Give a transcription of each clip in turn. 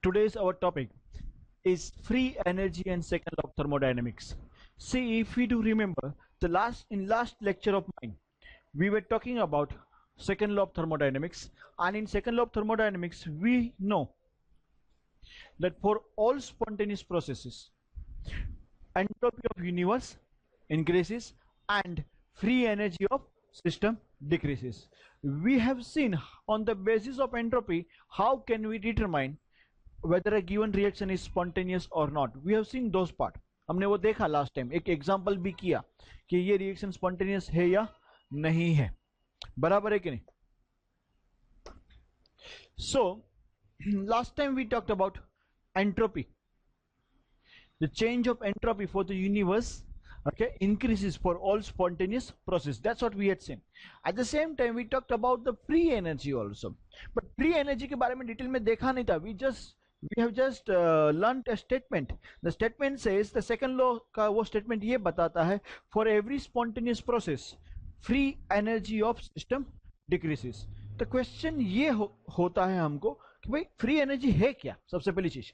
Today's our topic is free energy and second law of thermodynamics. See, if we do remember the last lecture of mine, we were talking about second law of thermodynamics, and in second law of thermodynamics we know that for all spontaneous processes, entropy of universe increases and free energy of system decreases. We have seen on the basis of entropy how can we determine whether a given reaction is spontaneous or not. We have seen those part. हमने वो देखा last time, एक example भी किया कि ये reaction spontaneous है या नहीं है, बराबर है कि नहीं. So last time we talked about entropy, the change of entropy for the universe, okay, increases for all spontaneous process. That's what we had seen. At the same time we talked about the free energy also, but free energy के बारे में detail में देखा नहीं था. We have just learned a statement. The statement says, the second law का वो statement ये बताता है, for every spontaneous process free energy of system decreases. The question ये होता है हमको कि भाई free energy है क्या. सबसे पहली चीज,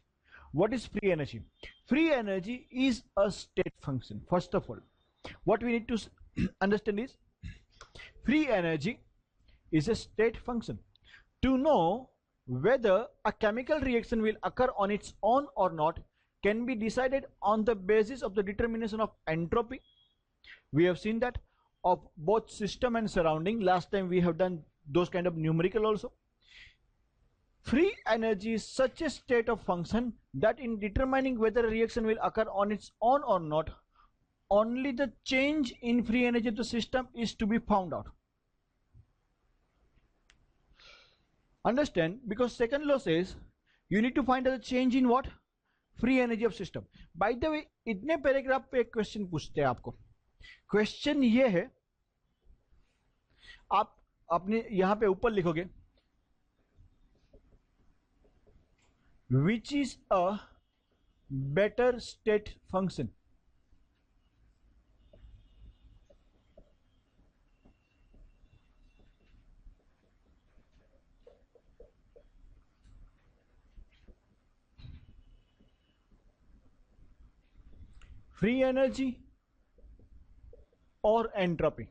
what is free energy? Free energy is a state function. First of all, what we need to understand is free energy is a state function. To know whether a chemical reaction will occur on its own or not can be decided on the basis of the determination of entropy. We have seen that of both system and surrounding. Last time we have done those kind of numerical also. Free energy is such a state of function that in determining whether a reaction will occur on its own or not, only the change in free energy of the system is to be found out. Understand, because second law says you need to find out the change in what? Free energy of system. By the way, इतने paragraph पे एक question पूछते हैं आपको. Question ये है, आप अपने यहां पे ऊपर लिखोगे which is a better state function. Free energy or entropy?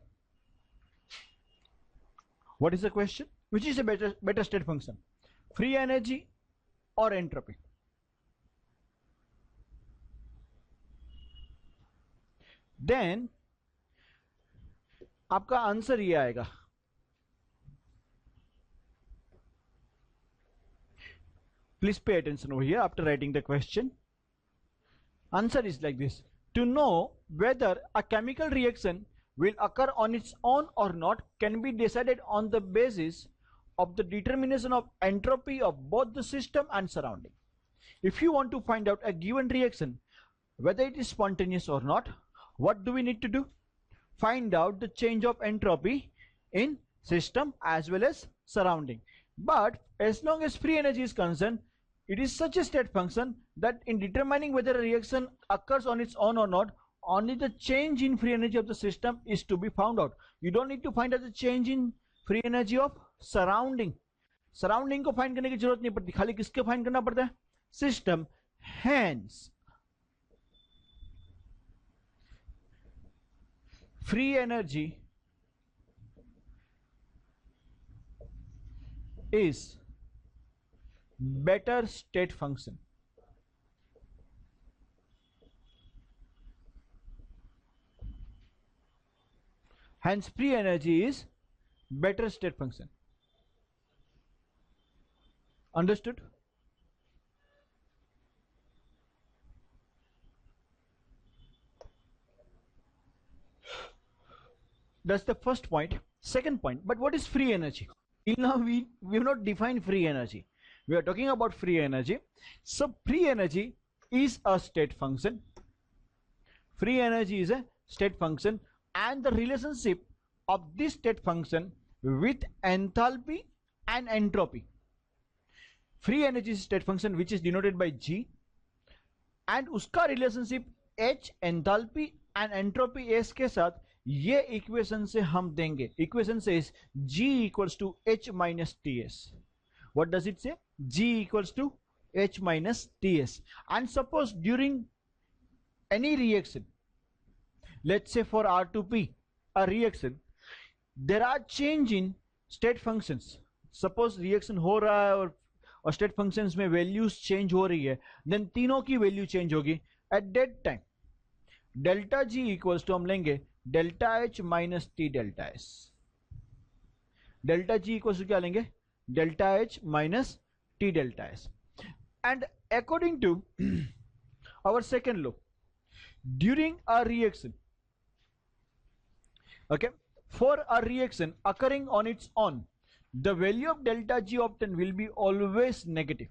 What is the question? Which is a better state function? Free energy or entropy? Then आपका आंसर ये आएगा. Please pay attention over here after writing the question. Answer is like this: to know whether a chemical reaction will occur on its own or not can be decided on the basis of the determination of entropy of both the system and surrounding. If you want to find out a given reaction whether it is spontaneous or not, what do we need to do? Find out the change of entropy in system as well as surrounding. But as long as free energy is concerned, it is such a state function that in determining whether a reaction occurs on its own or not, only the change in free energy of the system is to be found out. You don't need to find out the change in free energy of surrounding. Surrounding को find करने की जरूरत नहीं पड़ती, खाली किसके find करना पड़ता है? System. Hence free energy is better state function. Hence free energy is better state function. Understood? That's the first point. Second point, but what is free energy? Till now we have not defined free energy. We are talking about free energy. So free energy is a state function. Free energy is a state function, and the relationship of this state function with enthalpy and entropy. Free energy is state function which is denoted by G, and उसका relationship H enthalpy and entropy S के साथ ये equation से हम देंगे. Equation से G equals to H minus Ts. What does it say? G equals to H minus Ts. And suppose during any reaction, let's say for R2P, a reaction, there are change in state functions. Suppose reaction हो रहा है और state functions में values change हो रही है, then तीनों की value change होगी. At that time, delta G equals to हम लेंगे delta H minus T delta S. Delta G equals to क्या लेंगे? Delta H minus T delta S. And according to our second law, during a reaction, okay, for a reaction occurring on its own, the value of delta G obtained will be always negative.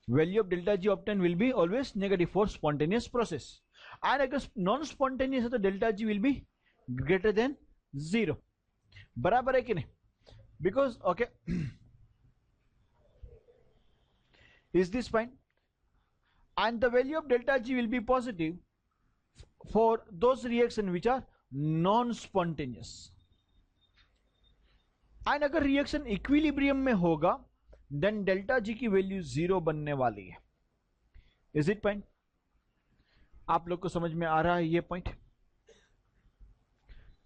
Value of delta G obtained will be always negative for spontaneous process. And अगर non spontaneous है तो delta G will be greater than 0. बराबर है कि नहीं? Because okay, is this fine? And the value of delta G will be positive for those reactions which are non-spontaneous. And अगर reaction equilibrium में होगा, then delta G की value 0 बनने वाली है. Is it fine? आप लोग को समझ में आ रहा है ये point?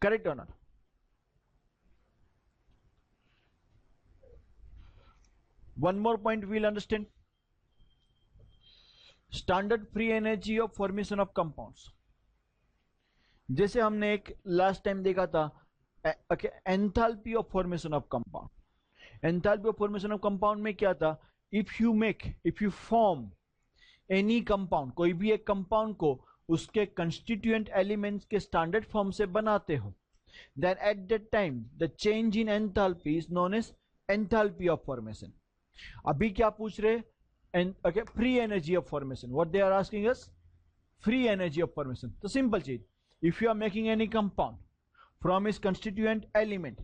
Correct or not? One more point we'll understand. Standard free energy of formation of compounds. जैसे हमने एक लास्ट टाइम देखा था enthalpy of formation of compound. Enthalpy of formation of compound में क्या था? If you form any compound, कोई भी एक कंपाउंड को उसके कंस्टिट्यूएंट एलिमेंट्स के स्टैंडर्ड फॉर्म से बनाते हो, then at that time the change in enthalpy is known as enthalpy of formation. अभी क्या पूछ रहे? Okay, free energy of formation. What they are asking us? Free energy of formation. तो simple चीज, if you are making any compound from its constituent element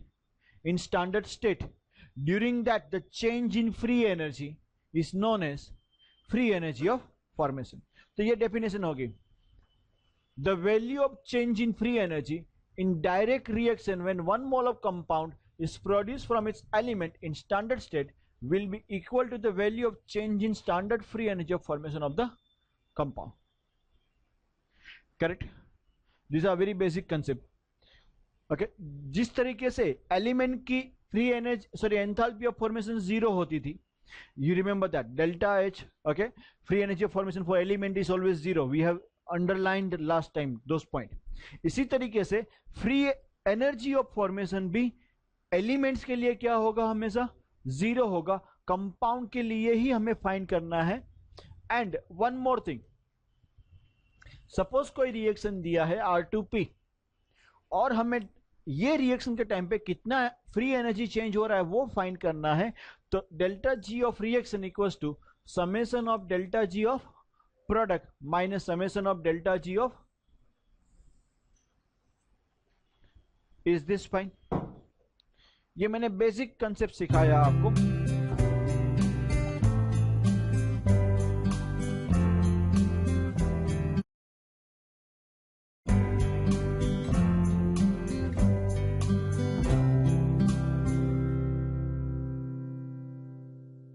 in standard state, during that the change in free energy is known as free energy of formation. तो ये definition होगी. The value of change in free energy in direct reaction when 1 mole of compound is produced from its element in standard state will be equal to the value of change in standard free energy of formation of the compound. Correct? These are very basic concept. Okay, जिस तरीके से element की free energy enthalpy of formation 0 होती थी, you remember that delta H, okay, free energy of formation for element is always 0. We have underlined last time those point. इसी तरीके से free energy of formation भी elements के लिए क्या होगा? हमेशा 0 होगा. कंपाउंड के लिए ही हमें फाइंड करना है. And one more thing, suppose कोई रिएक्शन दिया है R2P और हमें ये रिएक्शन के टाइम पे कितना फ्री एनर्जी चेंज हो रहा है वो फाइंड करना है. तो delta G of reaction equals to summation of delta G of product minus summation of delta G of. Is this fine? ये मैंने बेसिक कंसेप्ट सिखाया आपको.